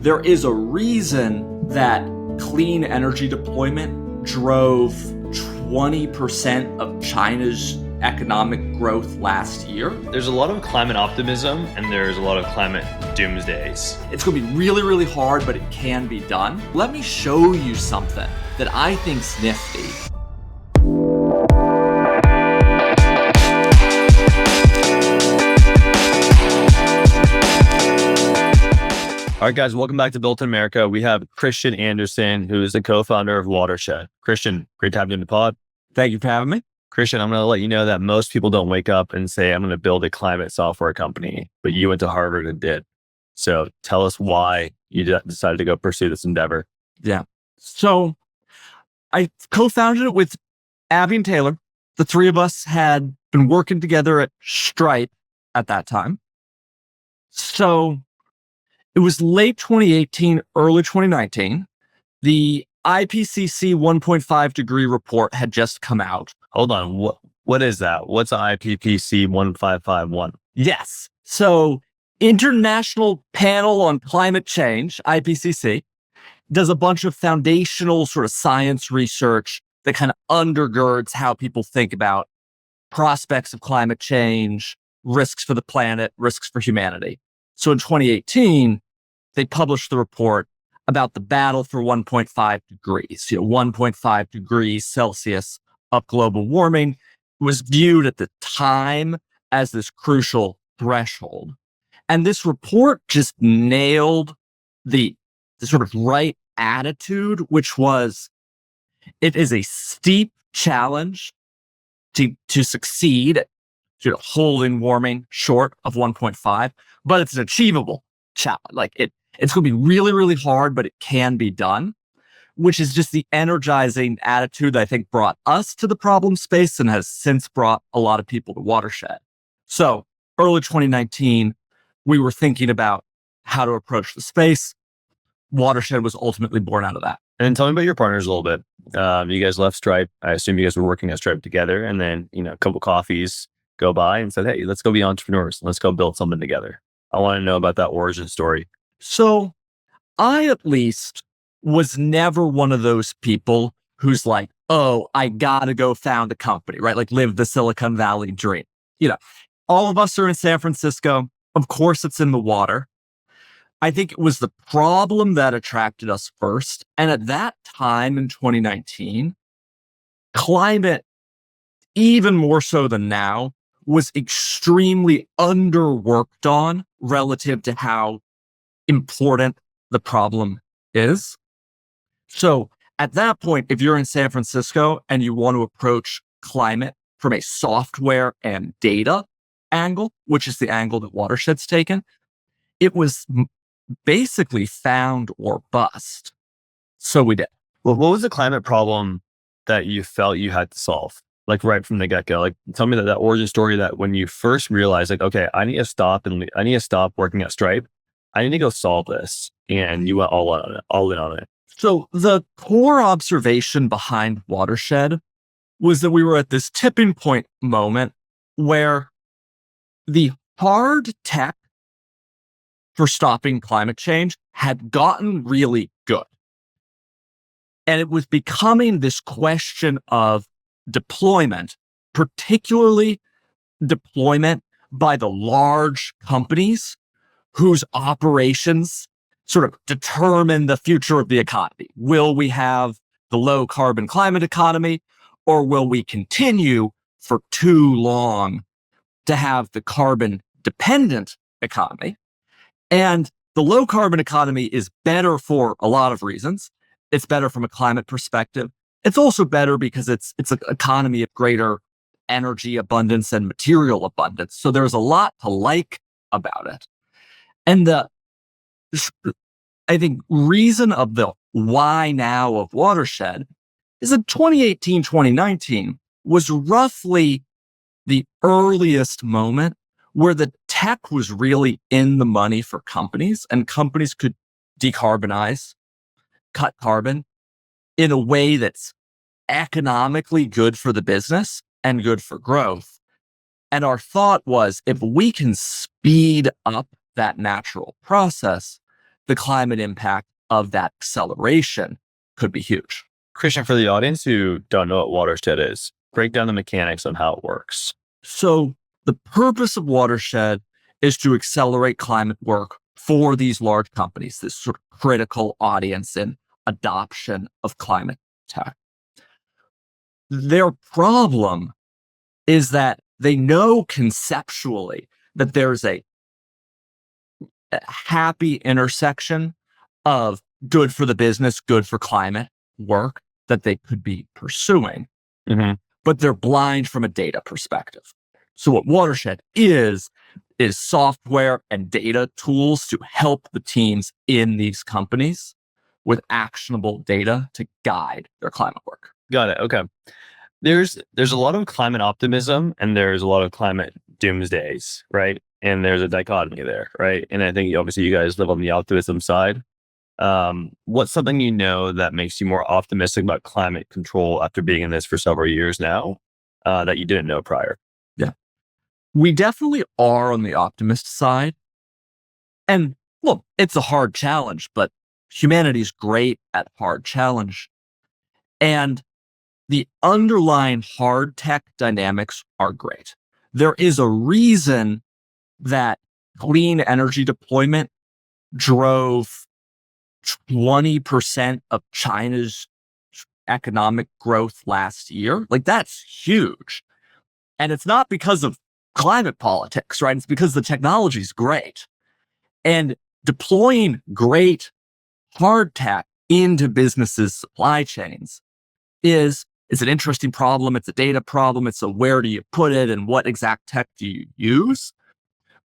There is a reason that clean energy deployment drove 20% of China's economic growth last year. There's a lot of climate optimism and there's a lot of climate doomsdays. It's going to be really, really hard, but it can be done. Let me show you something that I think's nifty. All right, guys, welcome back to Built in America. We have Christian Anderson, who is the co-founder of Watershed. Christian, great to have you in the pod. Thank you for having me. Christian, I'm going to let you know that most people don't wake up and say, I'm going to build a climate software company, but you went to Harvard and did. So tell us why you decided to go pursue this endeavor. Yeah. So I co-founded it with Abby and Taylor. The three of us had been working together at Stripe at that time. So it was late 2018, early 2019. The IPCC 1.5 degree report had just come out. Hold on. What is that? What's IPCC 1551? Yes. So International Panel on Climate Change, IPCC, does a bunch of foundational sort of science research that kind of undergirds how people think about prospects of climate change, risks for the planet, risks for humanity. So in 2018, they published the report about the battle for 1.5 degrees. 1.5 degrees Celsius of global warming was viewed at the time as this crucial threshold. And this report just nailed the sort of right attitude, which was, it is a steep challenge to succeed at holding warming short of 1.5, but it's an achievable challenge. Like it's going to be really, really hard, but it can be done, which is just the energizing attitude that I think brought us to the problem space and has since brought a lot of people to Watershed. So early 2019, we were thinking about how to approach the space. Watershed was ultimately born out of that. And tell me about your partners a little bit. You guys left Stripe. I assume you guys were working at Stripe together, and then, a couple coffees go by and said, hey, let's go be entrepreneurs. Let's go build something together. I want to know about that origin story. So I, at least, was never one of those people who's like, oh, I got to go found a company, right? Like live the Silicon Valley dream. All of us are in San Francisco. Of course, it's in the water. I think it was the problem that attracted us first. And at that time in 2019, climate, even more so than now, was extremely underworked on relative to how important the problem is. So at that point, if you're in San Francisco and you want to approach climate from a software and data angle, which is the angle that Watershed's taken, it was basically found or bust. So we did. Well, what was the climate problem that you felt you had to solve? Like right from the get-go, like tell me that origin story that when you first realized, like, okay, I need to stop working at Stripe. I need to go solve this. And you went all in on it. So the core observation behind Watershed was that we were at this tipping point moment where the hard tech for stopping climate change had gotten really good. And it was becoming this question of deployment, particularly deployment by the large companies whose operations sort of determine the future of the economy. Will we have the low carbon climate economy, or will we continue for too long to have the carbon dependent economy? And the low carbon economy is better for a lot of reasons. It's better from a climate perspective. It's also better because it's an economy of greater energy abundance and material abundance. So there's a lot to like about it. And I think reason of the why now of Watershed is that 2018, 2019 was roughly the earliest moment where the tech was really in the money for companies, and companies could decarbonize, cut carbon in a way that's economically good for the business and good for growth. And our thought was, if we can speed up that natural process, the climate impact of that acceleration could be huge. Christian, for the audience who don't know what Watershed is, break down the mechanics on how it works. So the purpose of Watershed is to accelerate climate work for these large companies, this sort of critical audience in adoption of climate tech. Their problem is that they know conceptually that there's a happy intersection of good for the business, good for climate work that they could be pursuing, but they're blind from a data perspective. So what Watershed is software and data tools to help the teams in these companies with actionable data to guide their climate work. Got it. Okay. There's a lot of climate optimism and there's a lot of climate doomsdays, right? And there's a dichotomy there, right? And I think obviously you guys live on the optimism side. What's something that makes you more optimistic about climate control after being in this for several years now that you didn't know prior? Yeah, we definitely are on the optimist side. And look, it's a hard challenge, but humanity's great at hard challenge. And the underlying hard tech dynamics are great. There is a reason that clean energy deployment drove 20% of China's economic growth last year. Like, that's huge. And it's not because of climate politics, right? It's because the technology is great. And deploying great hard tech into businesses' supply chains is an interesting problem. It's a data problem. It's a where do you put it and what exact tech do you use?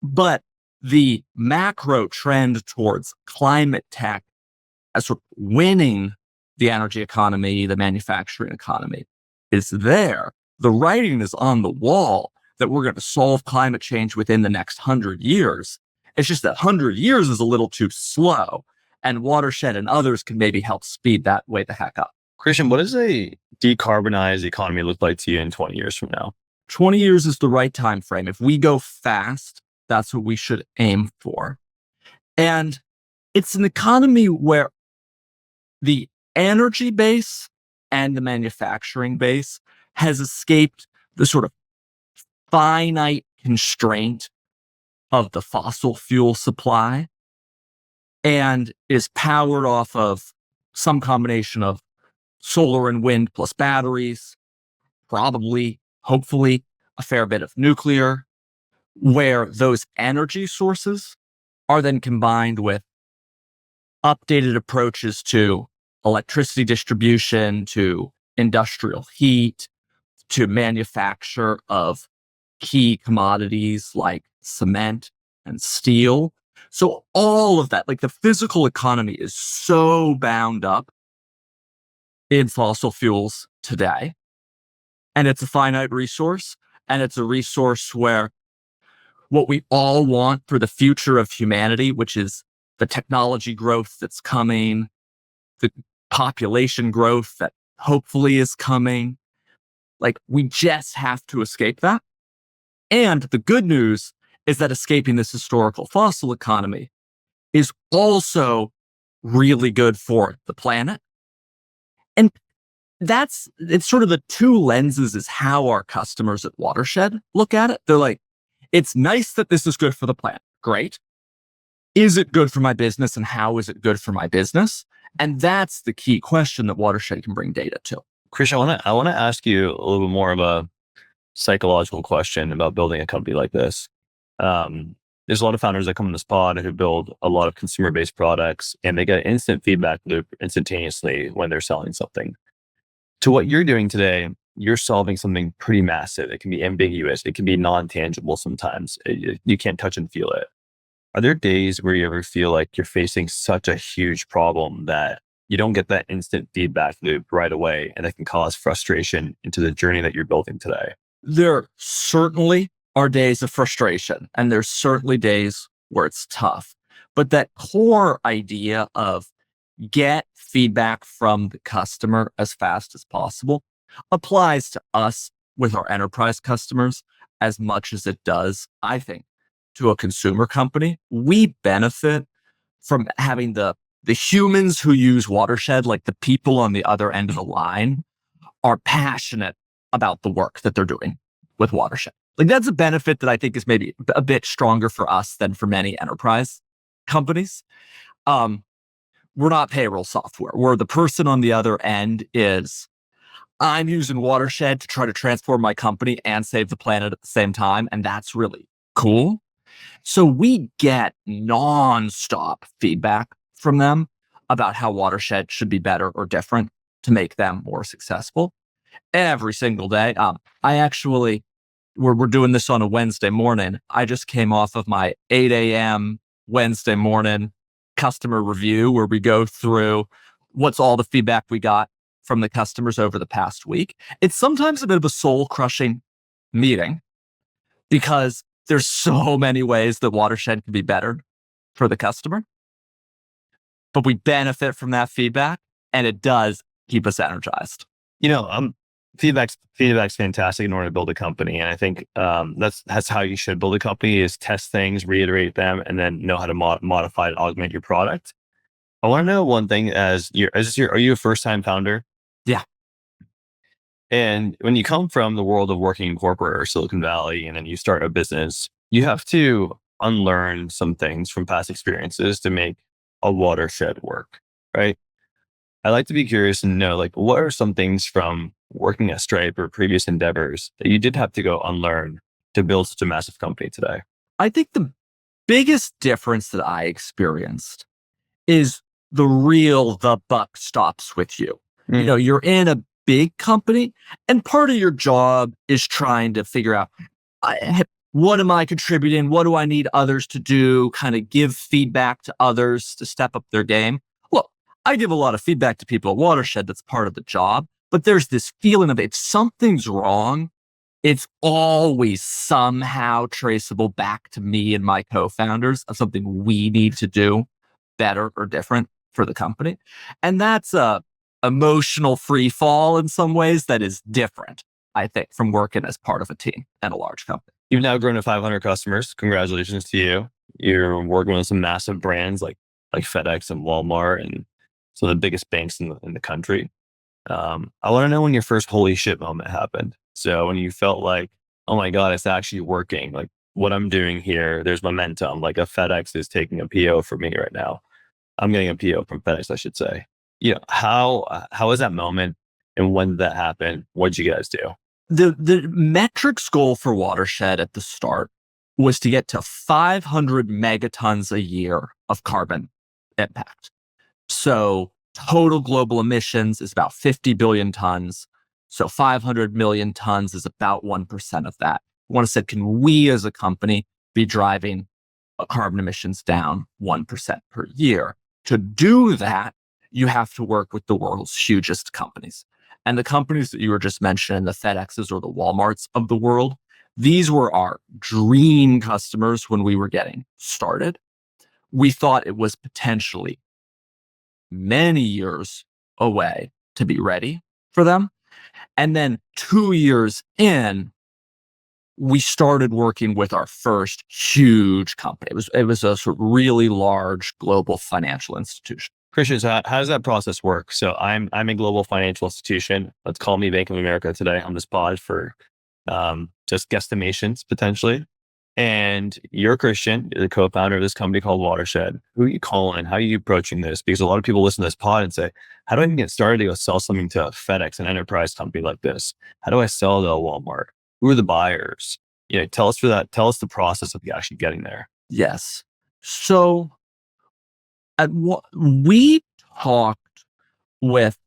But the macro trend towards climate tech as sort of winning the energy economy, the manufacturing economy is there. The writing is on the wall that we're going to solve climate change within the next 100 years. It's just that 100 years is a little too slow, and Watershed and others can maybe help speed that way the heck up. Christian, what does a decarbonized economy look like to you in 20 years from now? 20 years is the right time frame. If we go fast, that's what we should aim for. And it's an economy where the energy base and the manufacturing base has escaped the sort of finite constraint of the fossil fuel supply and is powered off of some combination of solar and wind plus batteries, probably, hopefully, a fair bit of nuclear, where those energy sources are then combined with updated approaches to electricity distribution, to industrial heat, to manufacture of key commodities like cement and steel. So all of that, like the physical economy is so bound up in fossil fuels today. And it's a finite resource. And it's a resource where what we all want for the future of humanity, which is the technology growth that's coming, the population growth that hopefully is coming, like we just have to escape that. And the good news is that escaping this historical fossil economy is also really good for the planet. And it's sort of the two lenses is how our customers at Watershed look at it. They're like, it's nice that this is good for the planet. Great. Is it good for my business, and how is it good for my business? And that's the key question that Watershed can bring data to. Christian, I want to ask you a little bit more of a psychological question about building a company like this. There's a lot of founders that come in this pod who build a lot of consumer-based products, and they get an instant feedback loop instantaneously when they're selling something. To what you're doing today, you're solving something pretty massive. It can be ambiguous. It can be non-tangible sometimes. You can't touch and feel it. Are there days where you ever feel like you're facing such a huge problem that you don't get that instant feedback loop right away, and that can cause frustration into the journey that you're building today? There certainly are days of frustration, and there's certainly days where it's tough. But that core idea of get feedback from the customer as fast as possible applies to us with our enterprise customers as much as it does, I think, to a consumer company. We benefit from having the humans who use Watershed, like the people on the other end of the line, are passionate about the work that they're doing with Watershed. Like that's a benefit that I think is maybe a bit stronger for us than for many enterprise companies. We're not payroll software, where the person on the other end is, I'm using Watershed to try to transform my company and save the planet at the same time. And that's really cool. So we get nonstop feedback from them about how Watershed should be better or different to make them more successful every single day. I actually, we're doing this on a Wednesday morning. I just came off of my 8 a.m. Wednesday morning customer review where we go through what's all the feedback we got from the customers over the past week. It's sometimes a bit of a soul crushing meeting because there's so many ways that Watershed can be better for the customer, but we benefit from that feedback and it does keep us energized. Feedback's fantastic in order to build a company. And I think that's how you should build a company, is test things, reiterate them, and then know how to modify and augment your product. I want to know one thing are you a first-time founder? Yeah. And when you come from the world of working in corporate or Silicon Valley, and then you start a business, you have to unlearn some things from past experiences to make a Watershed work, right? I'd like to be curious and know, like, what are some things from working at Stripe or previous endeavors that you did have to go unlearn to build such a massive company today? I think the biggest difference that I experienced is the buck stops with you. You're in a big company and part of your job is trying to figure out, what am I contributing? What do I need others to do? Kind of give feedback to others to step up their game. Look, I give a lot of feedback to people at Watershed. That's part of the job. But there's this feeling of if something's wrong, it's always somehow traceable back to me and my co-founders of something we need to do better or different for the company. And that's a emotional free fall in some ways that is different, I think, from working as part of a team and a large company. You've now grown to 500 customers. Congratulations to you. You're working with some massive brands like FedEx and Walmart and some of the biggest banks in the country. I want to know when your first holy shit moment happened. So when you felt like, oh my God, it's actually working. Like what I'm doing here, there's momentum. Like a FedEx is taking a PO for me right now. I'm getting a PO from FedEx, I should say. How was that moment, and when did that happen? What did you guys do? The metrics goal for Watershed at the start was to get to 500 megatons a year of carbon impact. So total global emissions is about 50 billion tons. So 500 million tons is about 1% of that. I want to say, can we as a company be driving carbon emissions down 1% per year? To do that, you have to work with the world's hugest companies. And the companies that you were just mentioning, the FedExes or the Walmarts of the world, these were our dream customers when we were getting started. We thought it was potentially many years away to be ready for them. And then 2 years in, we started working with our first huge company. It was a sort of really large global financial institution. Christian, so how does that process work? So I'm a global financial institution. Let's call me Bank of America today on this pod for just guesstimations potentially. And you're Christian, you're the co-founder of this company called Watershed. Who are you calling? How are you approaching this? Because a lot of people listen to this pod and say, how do I even get started to go sell something to a FedEx, an enterprise company like this? How do I sell to a Walmart? Who are the buyers? Tell us the process of actually getting there. Yes. So we talked with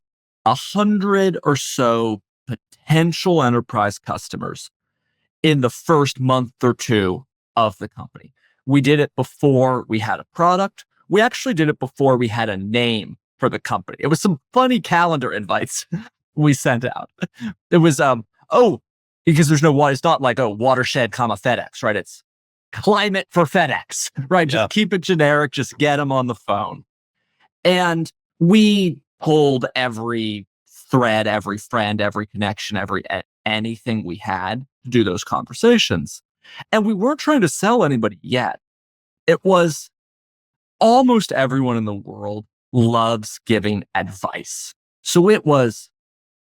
100 or so potential enterprise customers in the first month or two of the company. We did it before we had a product. We actually did it before we had a name for the company. It was some funny calendar invites we sent out. It was, because there's no, it's not like, Watershed, FedEx, right? It's climate for FedEx, right? Just keep it generic, just get them on the phone. And we pulled every thread, every friend, every connection, anything we had to do those conversations. And we weren't trying to sell anybody yet. It was almost everyone in the world loves giving advice. So it was,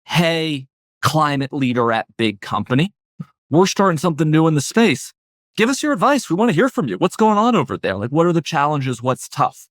hey, climate leader at big company, we're starting something new in the space. Give us your advice. We want to hear from you. What's going on over there? Like, what are the challenges? What's tough?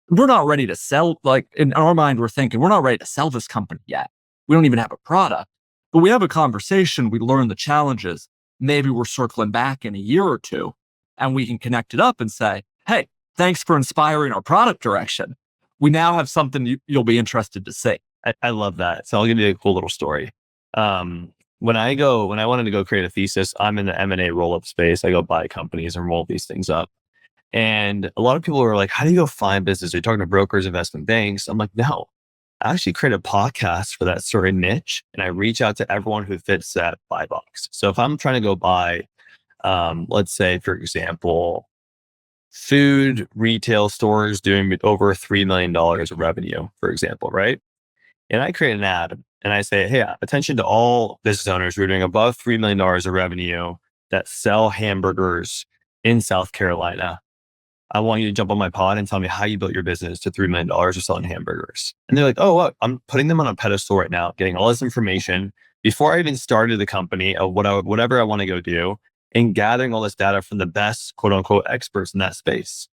We're not ready to sell. Like, in our mind, we're thinking we're not ready to sell this company yet. We don't even have a product, but we have a conversation. We learn the challenges. Maybe we're circling back in a year or two and we can connect it up and say, hey, thanks for inspiring our product direction. We now have something you'll be interested to see. I love that. So I'll give you a cool little story. When I wanted to go create a thesis, I'm in the M&A roll-up space. I go buy companies and roll these things up. And a lot of people are like, how do you go find business? Are you talking to brokers, investment banks? I'm like, no, I actually create a podcast for that sort of niche. And I reach out to everyone who fits that buy box. So if I'm trying to go buy, let's say, for example, food retail stores doing over $3 million of revenue, for example, right? And I create an ad and I say, hey, attention to all business owners who are doing above $3 million of revenue that sell hamburgers in South Carolina. I want you to jump on my pod and tell me how you built your business to $3 million of selling hamburgers. And they're like, oh, what? I'm putting them on a pedestal right now, getting all this information before I even started the company of whatever I want to go do, and gathering all this data from the best quote unquote experts in that space.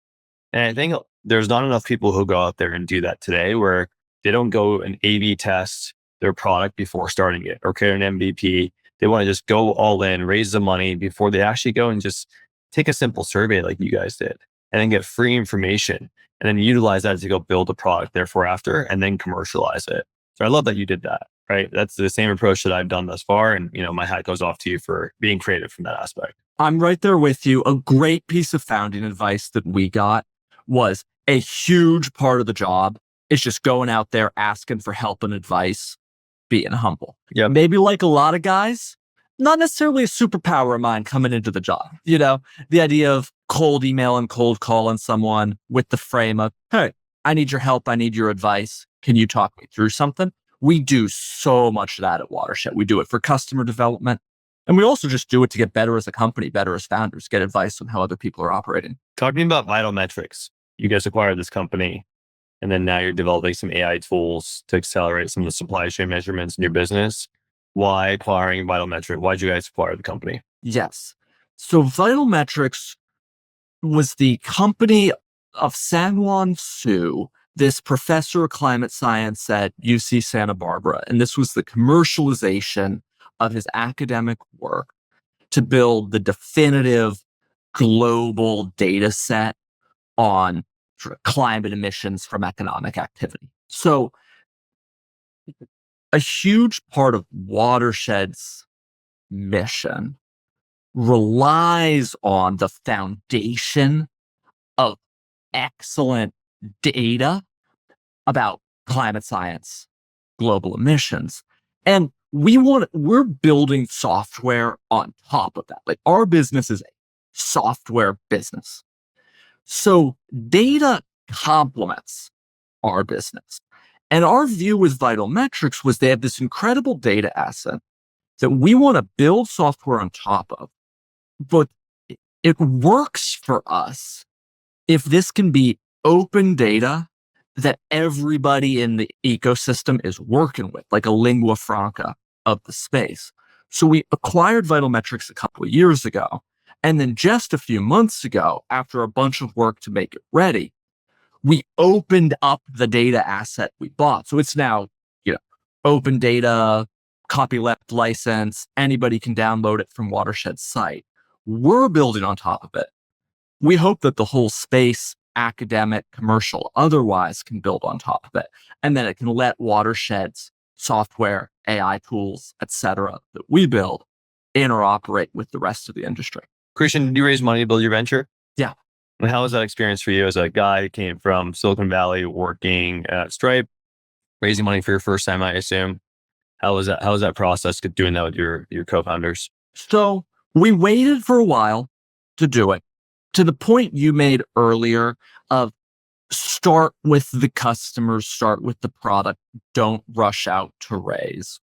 And I think there's not enough people who go out there and do that today, where they don't go and A/B test their product before starting it or create an MVP. They want to just go all in, raise the money before they actually go and just take a simple survey like you guys did, and then get free information and then utilize that to go build a product therefore after, and then commercialize it. So I love that you did that, right? That's the same approach that I've done thus far. And, my hat goes off to you for being creative from that aspect. I'm right there with you. A great piece of founding advice that we got was a huge part of the job is just going out there, asking for help and advice, being humble. Yeah. Maybe like a lot of guys, not necessarily a superpower of mine coming into the job. The idea of cold email and cold calling someone with the frame of, hey, I need your help. I need your advice. Can you talk me through something? We do so much of that at Watershed. We do it for customer development. And we also just do it to get better as a company, better as founders, get advice on how other people are operating. Talking about Vital Metrics, you guys acquired this company, and then now you're developing some AI tools to accelerate some of the supply chain measurements in your business. Why acquiring Vital Metrics? Why did you guys acquire the company? Yes. So Vital Metrics was the company of Sang-Won Soo, this professor of climate science at UC Santa Barbara. And this was the commercialization of his academic work to build the definitive global data set on climate emissions from economic activity. So a huge part of Watershed's mission relies on the foundation of excellent data about climate science, global emissions. And we're building software on top of that. Like, our business is a software business. So data complements our business. And our view with Vital Metrics was they have this incredible data asset that we want to build software on top of. But it works for us if this can be open data that everybody in the ecosystem is working with, like a lingua franca of the space. So we acquired Vital Metrics a couple of years ago. And then just a few months ago, after a bunch of work to make it ready, we opened up the data asset we bought. So it's now, open data, copyleft license. Anybody can download it from Watershed's site. We're building on top of it. We hope that the whole space, academic, commercial, otherwise, can build on top of it. And then it can let Watershed's software, AI tools, etc., that we build interoperate with the rest of the industry. Christian, did you raise money to build your venture? Yeah. And how was that experience for you as a guy who came from Silicon Valley, working at Stripe, raising money for your first time, I assume? How was that process, doing that with your co-founders? So we waited for a while to do it, to the point you made earlier of start with the customers, start with the product, don't rush out to raise.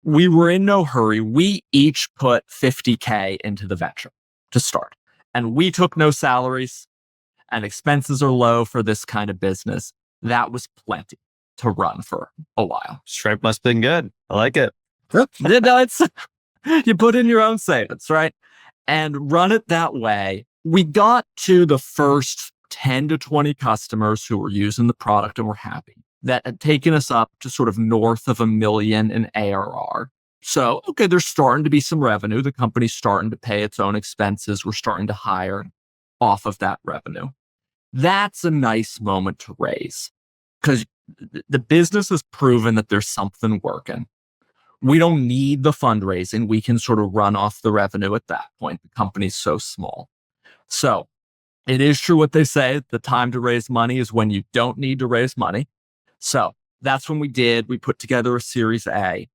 We were in no hurry. We each put $50K into the venture to start, and we took no salaries. and expenses are low for this kind of business, that was plenty to run for a while. Stripe must have been good. I like it. It's you put in your own savings, right? And run it that way. We got to the first 10 to 20 customers who were using the product and were happy. That had taken us up to sort of north of $1 million in ARR. So, okay, there's starting to be some revenue. The company's starting to pay its own expenses. We're starting to hire off of that revenue. That's a nice moment to raise because the business has proven that there's something working. We don't need the fundraising. We can sort of run off the revenue at that point. The company's so small. So it is true what they say. The time to raise money is when you don't need to raise money. So that's when we did. We put together a Series A.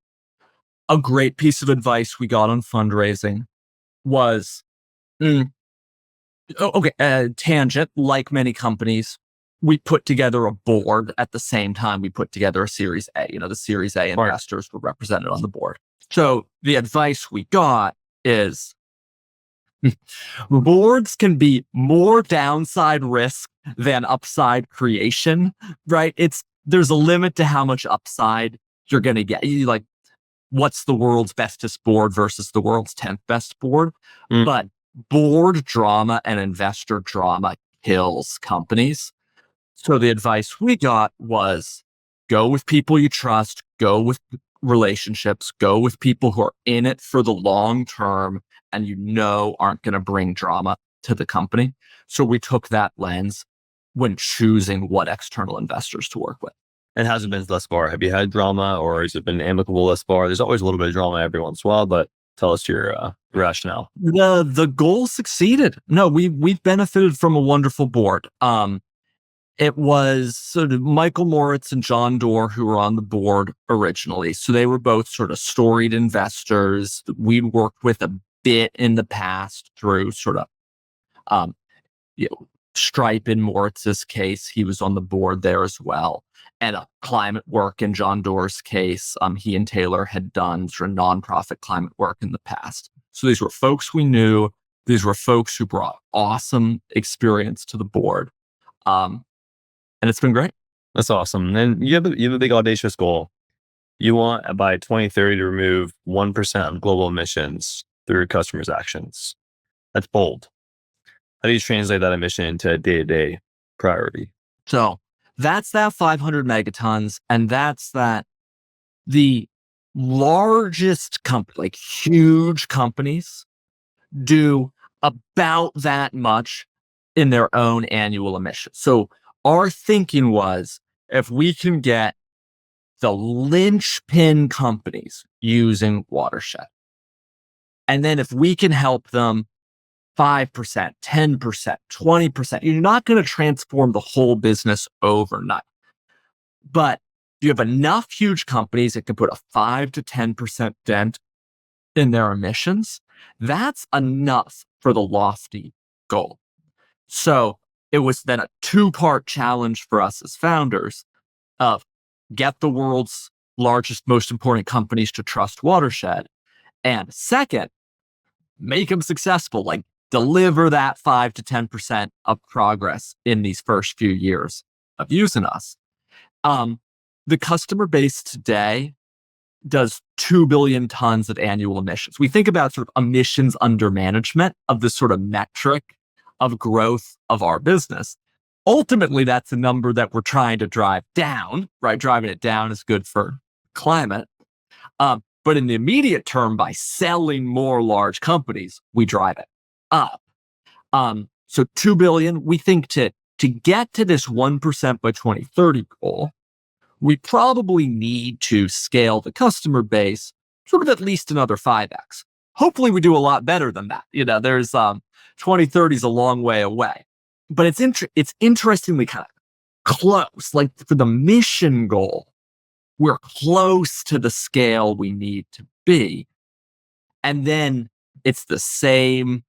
A great piece of advice we got on fundraising was, tangent, like many companies, we put together a board at the same time we put together a Series A. The Series A investors were represented on the board. So the advice we got is boards can be more downside risk than upside creation, right? There's a limit to how much upside you're going to get. Like, what's the world's bestest board versus the world's 10th best board? But board drama and investor drama kills companies. So the advice we got was go with people you trust, go with relationships, go with people who are in it for the long term and aren't going to bring drama to the company. So we took that lens when choosing what external investors to work with. And how's it been thus far? Have you had drama or has it been amicable thus far? There's always a little bit of drama every once in a while, but tell us your rationale. The goal succeeded. No, we've benefited from a wonderful board. It was sort of Michael Moritz and John Doerr who were on the board originally. So they were both sort of storied investors we'd worked with a bit in the past through sort of, Stripe in Moritz's case. He was on the board there as well. And climate work in John Doerr's case. He and Taylor had done sort of nonprofit climate work in the past. So these were folks we knew. These were folks who brought awesome experience to the board. And it's been great. That's awesome. And you have a big audacious goal. You want by 2030 to remove 1% of global emissions through customers' actions. That's bold. How do you translate that emission into a day-to-day priority? So that's that 500 megatons. And that's that the largest company, like huge companies, do about that much in their own annual emissions. So our thinking was, if we can get the linchpin companies using Watershed, and then if we can help them 5%, 10%, 20%, you're not going to transform the whole business overnight. But you have enough huge companies that can put a 5 to 10% dent in their emissions. That's enough for the lofty goal. So it was then a two-part challenge for us as founders of get the world's largest, most important companies to trust Watershed. And second, make them successful, like deliver that 5 to 10% of progress in these first few years of using us. The customer base today does 2 billion tons of annual emissions. We think about sort of emissions under management of this sort of metric of growth of our business. Ultimately, that's a number that we're trying to drive down, right? Driving it down is good for climate. But in the immediate term, by selling more large companies, we drive it up. So 2 billion, we think to get to this 1% by 2030 goal, we probably need to scale the customer base sort of at least another 5x. Hopefully we do a lot better than that. There's 2030 is a long way away, but it's interestingly kind of close. Like for the mission goal, we're close to the scale we need to be. And then it's the same,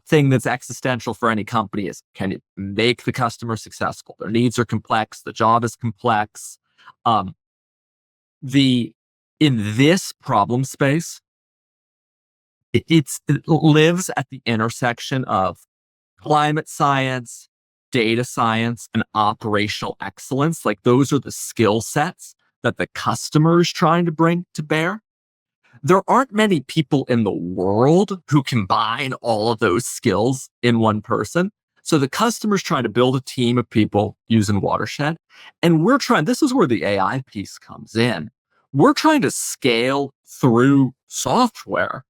thing that's existential for any company is, can you make the customer successful? Their needs are complex. The job is complex. In this problem space, it lives at the intersection of climate science, data science, and operational excellence. Like those are the skill sets that the customer is trying to bring to bear. There aren't many people in the world who combine all of those skills in one person. So the customer's trying to build a team of people using Watershed. And this is where the AI piece comes in. We're trying to scale through software,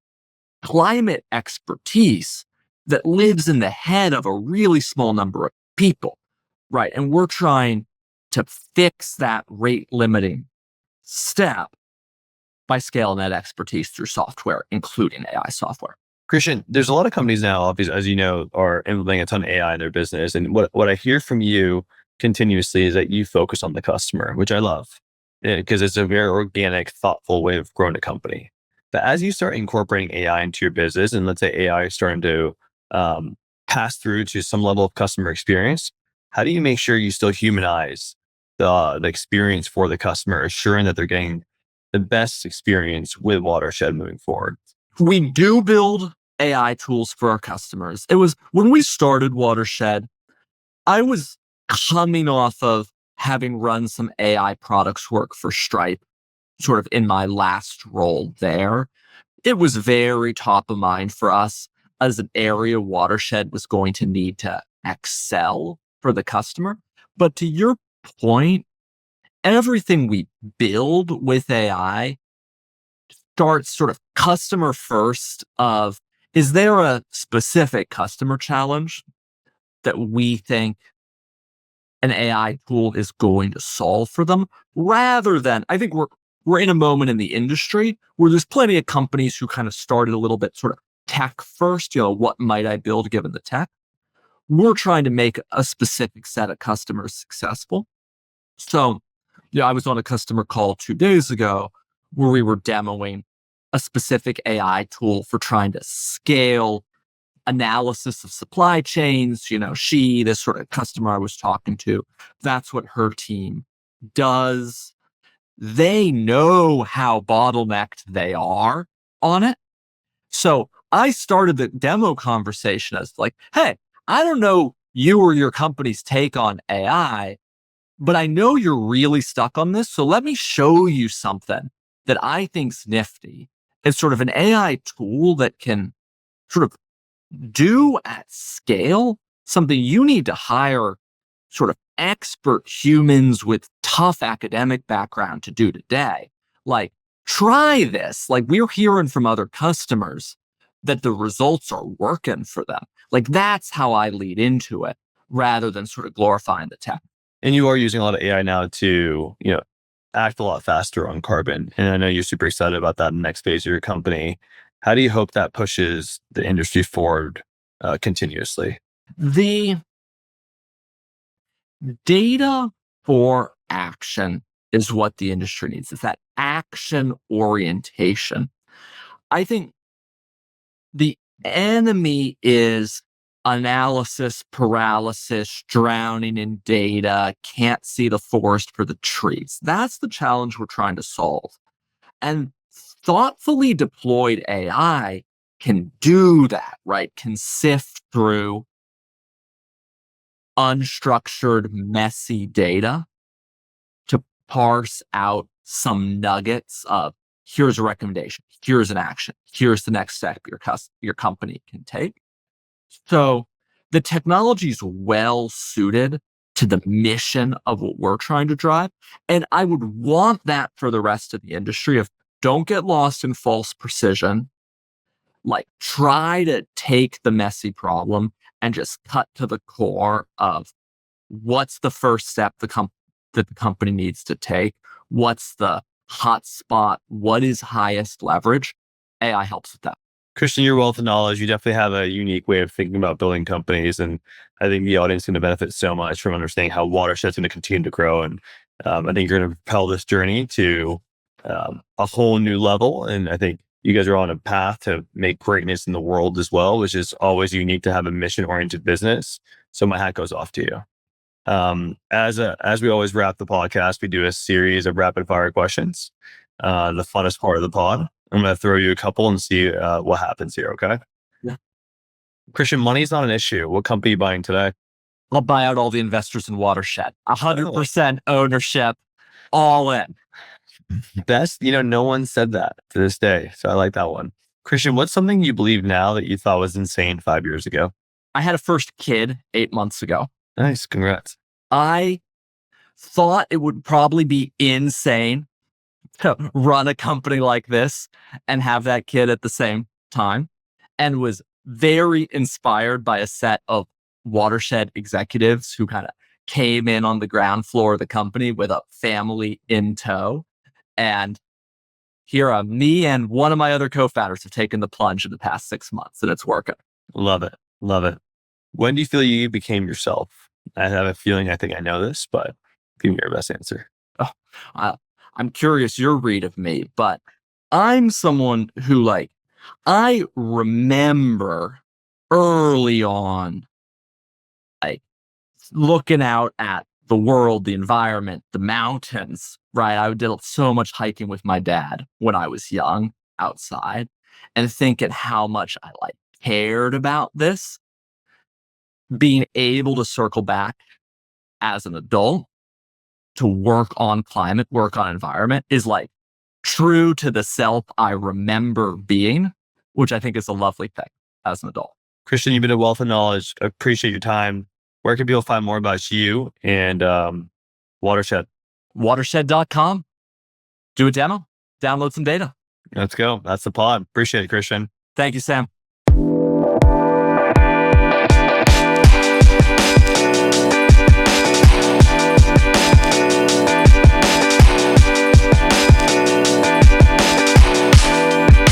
climate expertise that lives in the head of a really small number of people, right? And we're trying to fix that rate limiting step by scaling that expertise through software, including AI software. Christian, there's a lot of companies now, obviously, as you know, are implementing a ton of AI in their business. And what I hear from you continuously is that you focus on the customer, which I love because it's a very organic, thoughtful way of growing a company. But as you start incorporating AI into your business, and let's say AI is starting to pass through to some level of customer experience, how do you make sure you still humanize the experience for the customer, assuring that they're getting the best experience with Watershed moving forward? We do build AI tools for our customers. It was when we started Watershed, I was coming off of having run some AI products work for Stripe, sort of in my last role there. It was very top of mind for us as an area Watershed was going to need to excel for the customer. But to your point, everything we build with AI starts sort of customer first of, is there a specific customer challenge that we think an AI tool is going to solve for them? Rather than, I think we're in a moment in the industry where there's plenty of companies who kind of started a little bit sort of tech first, what might I build given the tech? We're trying to make a specific set of customers successful. So, I was on a customer call 2 days ago where we were demoing a specific AI tool for trying to scale analysis of supply chains. This sort of customer I was talking to, that's what her team does. They know how bottlenecked they are on it. So I started the demo conversation as like, hey, I don't know you or your company's take on AI, but I know you're really stuck on this. So let me show you something that I think's nifty. It's sort of an AI tool that can sort of do at scale something you need to hire sort of expert humans with tough academic background to do today. Like, try this. Like, we're hearing from other customers that the results are working for them. Like, that's how I lead into it rather than sort of glorifying the tech. And you are using a lot of AI now to, act a lot faster on carbon. And I know you're super excited about that in the next phase of your company. How do you hope that pushes the industry forward continuously? The data for action is what the industry needs. It's that action orientation. I think the enemy is analysis paralysis, drowning in data, can't see the forest for the trees. That's the challenge we're trying to solve. And thoughtfully deployed AI can do that, right? Can sift through unstructured, messy data to parse out some nuggets of, here's a recommendation, here's an action, here's the next step your company can take. So the technology is well suited to the mission of what we're trying to drive. And I would want that for the rest of the industry of, don't get lost in false precision. Like, try to take the messy problem and just cut to the core of what's the first step that the company needs to take. What's the hot spot? What is highest leverage? AI helps with that. Christian, your wealth of knowledge, you definitely have a unique way of thinking about building companies. And I think the audience is going to benefit so much from understanding how Watershed's going to continue to grow. And I think you're going to propel this journey to a whole new level. And I think you guys are on a path to make greatness in the world as well, which is always unique to have a mission-oriented business. So my hat goes off to you. As we always wrap the podcast, we do a series of rapid fire questions. The funnest part of the pod. I'm going to throw you a couple and see what happens here. Okay. Yeah. Christian, money's not an issue. What company are you buying today? I'll buy out all the investors in Watershed. 100% ownership, all in. Best, no one said that to this day. So I like that one. Christian, what's something you believe now that you thought was insane 5 years ago? I had a first kid 8 months ago. Nice. Congrats. I thought it would probably be insane to run a company like this and have that kid at the same time, and was very inspired by a set of Watershed executives who kind of came in on the ground floor of the company with a family in tow. And here me and one of my other co-founders have taken the plunge in the past 6 months, and it's working. Love it. Love it. When do you feel you became yourself? I have a feeling I think I know this, but give me your best answer. I'm curious your read of me, but I'm someone who, I remember early on, looking out at the world, the environment, the mountains, right? I did so much hiking with my dad when I was young outside, and thinking how much I cared about this. Being able to circle back as an adult to work on climate, work on environment is true to the self I remember being, which I think is a lovely thing as an adult. Christian, you've been a wealth of knowledge. I appreciate your time. Where can people find more about you and Watershed? Watershed.com. Do a demo, download some data. Let's go. That's the pod. Appreciate it, Christian. Thank you, Sam.